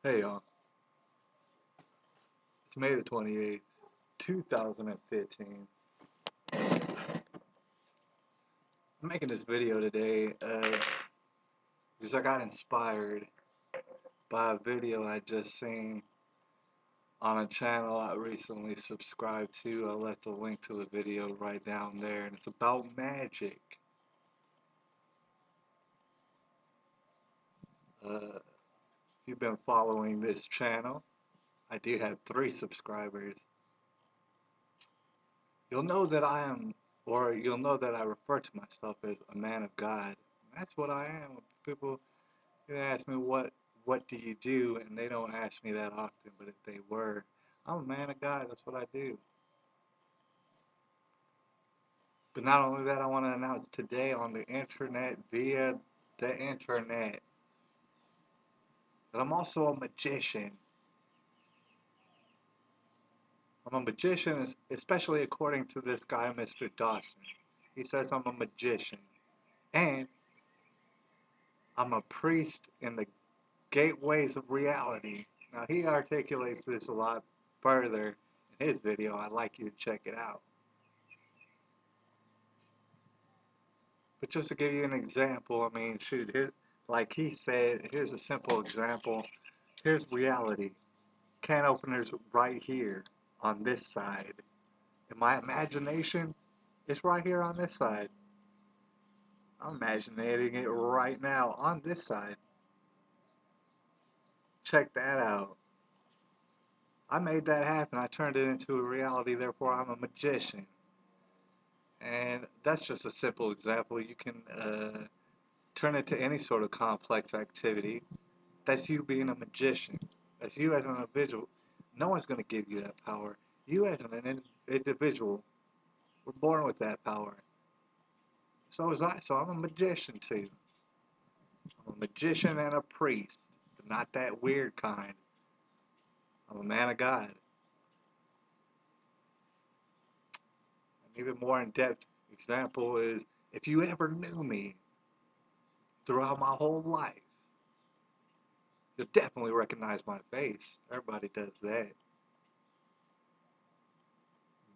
Hey y'all, it's May the 28th, 2015. I'm making this video today because I got inspired by a video I just seen on a channel I recently subscribed to. I'll let the link to the video right down there, and it's about magic. If you've been following this channel, I do have 3 subscribers. You'll know that I am, or you'll know that I refer to myself as a man of God. That's what I am. People ask me what do you do, and they don't ask me that often, but if they were, I'm a man of God. That's what I do. But not only that, I want to announce today on the internet, via the internet, that I'm also a magician. I'm a magician, especially according to this guy, Mr. Dawson. He says I'm a magician, and I'm a priest in the gateways of reality. Now, he articulates this a lot further in his video. I'd like you to check it out. But just to give you an example, I mean, shoot, like he said, here's a simple example. Here's reality. Can openers right here on this side. In my imagination, it's right here on this side. I'm imagining it right now on this side. Check that out. I made that happen. I turned it into a reality, therefore I'm a magician. And that's just a simple example. You can turn it to any sort of complex activity. That's you being a magician. That's you as an individual. No one's going to give you that power. You as an individual were born with that power. So was I. So I'm a magician too. I'm a magician and a priest, but not that weird kind. I'm a man of God. An even more in-depth example is if you ever knew me throughout my whole life, you'll definitely recognize my face. Everybody does that.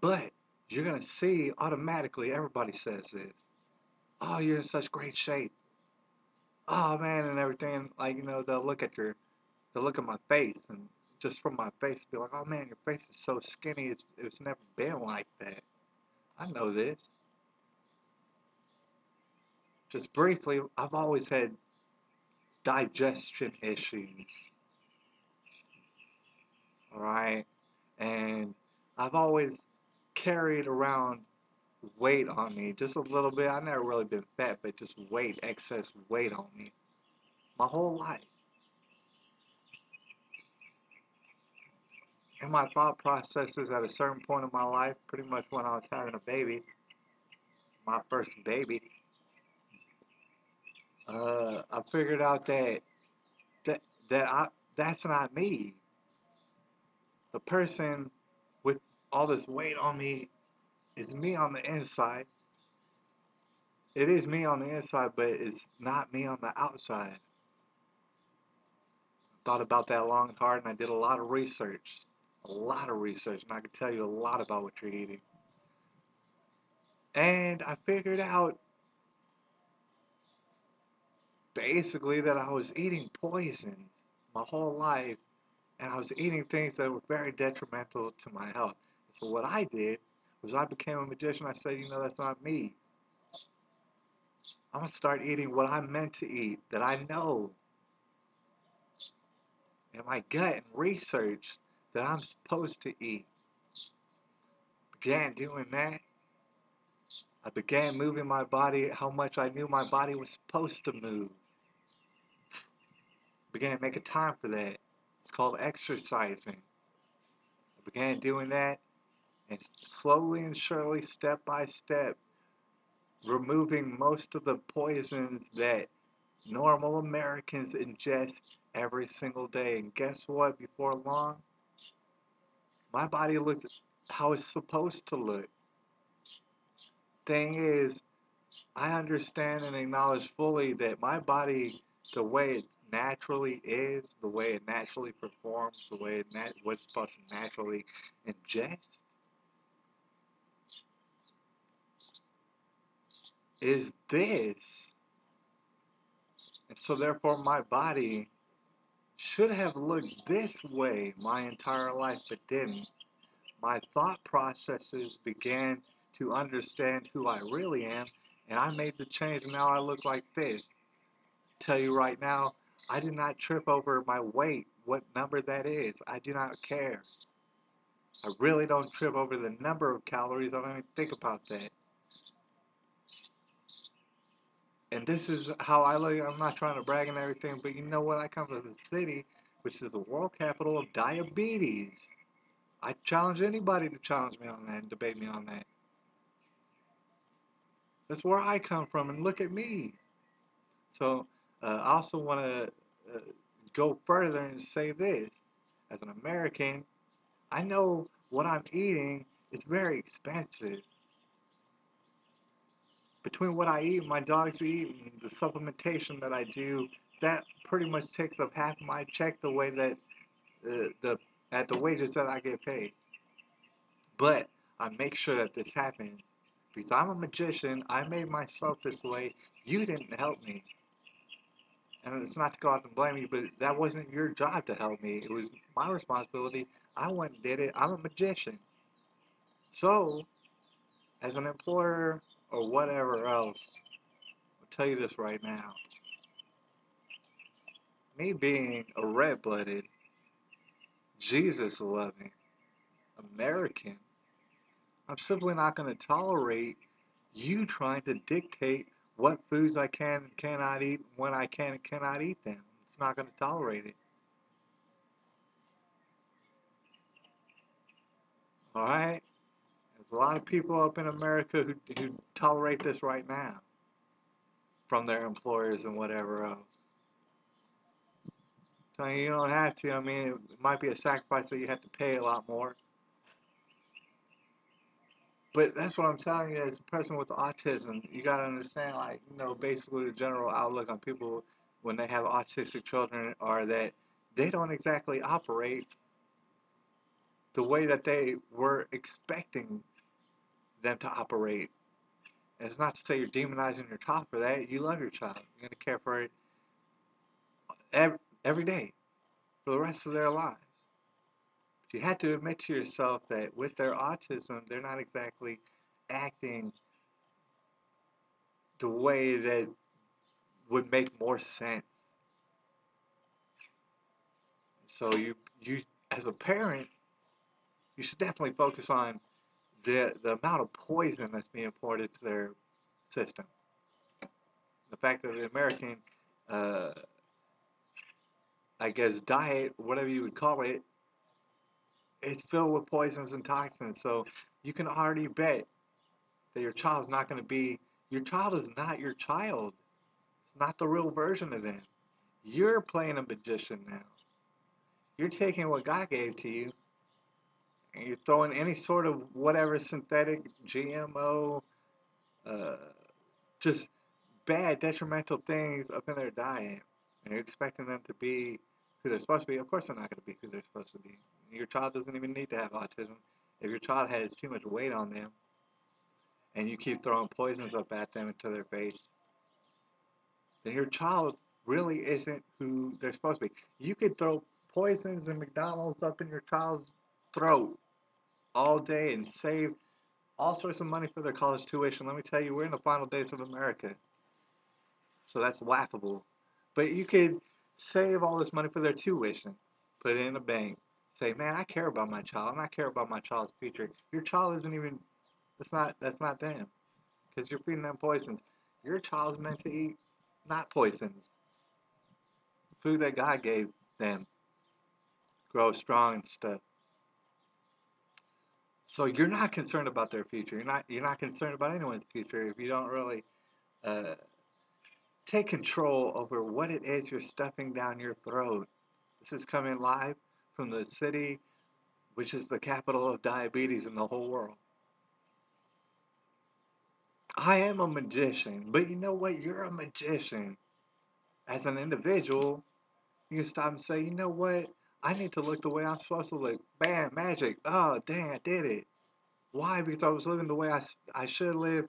But you're going to see automatically, everybody says this. Oh, you're in such great shape. Oh man, and everything. Like, they'll look at my face, and just from my face, be like, oh man, your face is so skinny. It's never been like that. I know this. Just briefly, I've always had digestion issues. All right, and I've always carried around weight on me, just a little bit. I've never really been fat, but just weight, excess weight on me, my whole life. And my thought processes at a certain point in my life, pretty much when I was having a baby, my first baby, I figured out that that I that's not me. The person with all this weight on me is me on the inside. It is me on the inside, but it's not me on the outside. I thought about that long and hard, and I did a lot of research. A lot of research, and I can tell you a lot about what you're eating. And I figured out basically that I was eating poisons my whole life, and I was eating things that were very detrimental to my health. So what I did was I became a magician. I said, that's not me. I'm gonna start eating what I'm meant to eat, that I know in my gut and research that I'm supposed to eat. Began doing that. I began moving my body how much I knew my body was supposed to move. Began making time for that. It's called exercising. I began doing that, and slowly and surely, step by step, removing most of the poisons that normal Americans ingest every single day. And guess what? Before long, my body looks how it's supposed to look. Thing is, I understand and acknowledge fully that my body, the way it's naturally is, the way it naturally performs, the way what's supposed to naturally ingest, is this. And so therefore my body should have looked this way my entire life, but didn't. My thought processes began to understand who I really am, and I made the change, and now I look like this. Tell you right now, I do not trip over my weight, what number that is. I do not care. I really don't trip over the number of calories. I don't even think about that. And this is how I look. I'm not trying to brag and everything, but you know what? I come from the city, which is the world capital of diabetes. I challenge anybody to challenge me on that and debate me on that. That's where I come from, and look at me. So I also want to go further and say this. As an American, I know what I'm eating is very expensive. Between what I eat, my dogs eat, and the supplementation that I do, that pretty much takes up half my check the way that the at the wages that I get paid. But I make sure that this happens because I'm a magician. I made myself this way. You didn't help me. And it's not to go out and blame you, but that wasn't your job to help me. It was my responsibility. I went and did it. I'm a magician. So, as an employer or whatever else, I'll tell you this right now. Me being a red blooded, Jesus loving American, I'm simply not going to tolerate you trying to dictate what foods I can and cannot eat, when I can and cannot eat them. It's not going to tolerate it. All right? There's a lot of people up in America who tolerate this right now from their employers and whatever else. So you don't have to. I mean, it might be a sacrifice that you have to pay a lot more. But that's what I'm telling you as a person with autism. You got to understand, like, basically the general outlook on people when they have autistic children are that they don't exactly operate the way that they were expecting them to operate. And it's not to say you're demonizing your child for that. You love your child. You're going to care for it every day for the rest of their lives. But you have to admit to yourself that with their autism, they're not exactly acting the way that would make more sense. So you as a parent, you should definitely focus on the amount of poison that's being poured into their system. The fact that the American, uh, I guess, diet, whatever you would call it, is filled with poisons and toxins. So you can already bet that your child's not going to be. Your child is not your child. It's not the real version of them. You're playing a magician now. You're taking what God gave to you and you're throwing any sort of whatever synthetic GMO, uh, just bad, detrimental things up in their diet. And you're expecting them to be who they're supposed to be. Of course, they're not going to be who they're supposed to be. Your child doesn't even need to have autism. If your child has too much weight on them and you keep throwing poisons up at them into their face, then your child really isn't who they're supposed to be. You could throw poisons and McDonald's up in your child's throat all day and save all sorts of money for their college tuition. Let me tell you, we're in the final days of America, so that's laughable. But you could save all this money for their tuition, put it in a bank, say, "Man, I care about my child, and I care about my child's future." Your child isn't even. That's not them, because you're feeding them poisons. Your child's meant to eat not poisons, food that God gave them, grow strong and stuff. So you're not concerned about their future. You're not concerned about anyone's future if you don't really uh, take control over what it is you're stuffing down your throat. This is coming live from the city, which is the capital of diabetes in the whole world. I am a magician, but you know what? You're a magician as an individual, You can stop and say, you know what? I need to look the way I'm supposed to look. Bam, magic. Oh, dang, I did it. Why? Because I was living the way I should live,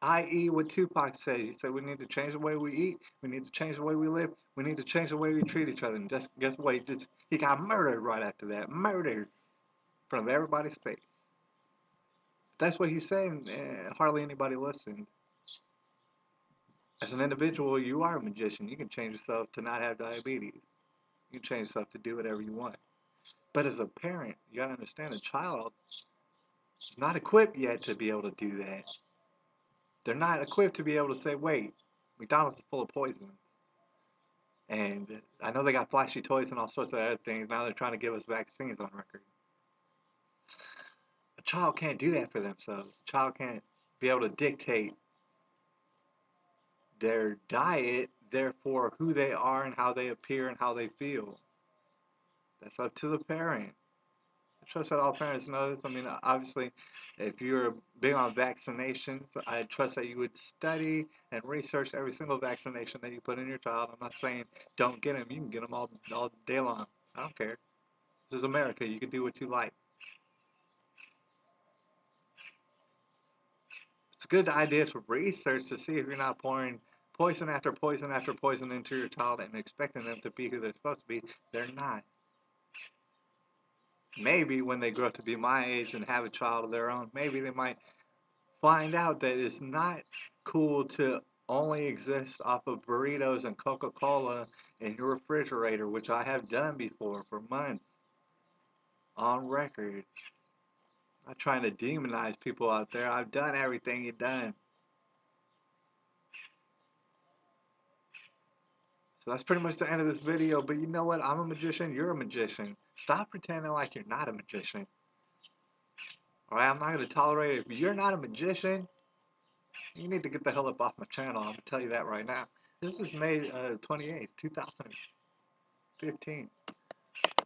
i.e. what Tupac said. He said we need to change the way we eat. We need to change the way we live. We need to change the way we treat each other. And just guess what? He got murdered right after that. Murdered in front of everybody's face. That's what he's saying, and hardly anybody listened. As an individual, you are a magician. You can change yourself to not have diabetes. You can change yourself to do whatever you want. But as a parent, you gotta understand a child is not equipped yet to be able to do that. They're not equipped to be able to say, wait, McDonald's is full of poison. And I know they got flashy toys and all sorts of other things. Now they're trying to give us vaccines on record. A child can't do that for themselves. A child can't be able to dictate their diet, therefore who they are and how they appear and how they feel. That's up to the parent. I trust that all parents know this. I mean, obviously, if you're big on vaccinations, I trust that you would study and research every single vaccination that you put in your child. I'm not saying don't get them. You can get them all day long. I don't care. This is America. You can do what you like. It's a good idea to research to see if you're not pouring poison after poison after poison into your child and expecting them to be who they're supposed to be. They're not. Maybe when they grow up to be my age and have a child of their own, maybe they might find out that it's not cool to only exist off of burritos and Coca-Cola in your refrigerator, which I have done before for months on record. I'm not trying to demonize people out there. I've done everything you've done. So that's pretty much the end of this video. But you know what? I'm a magician. You're a magician. Stop pretending like you're not a magician. Alright, I'm not going to tolerate it. If you're not a magician, you need to get the hell up off my channel. I'm going to tell you that right now. This is May 28th, 2015.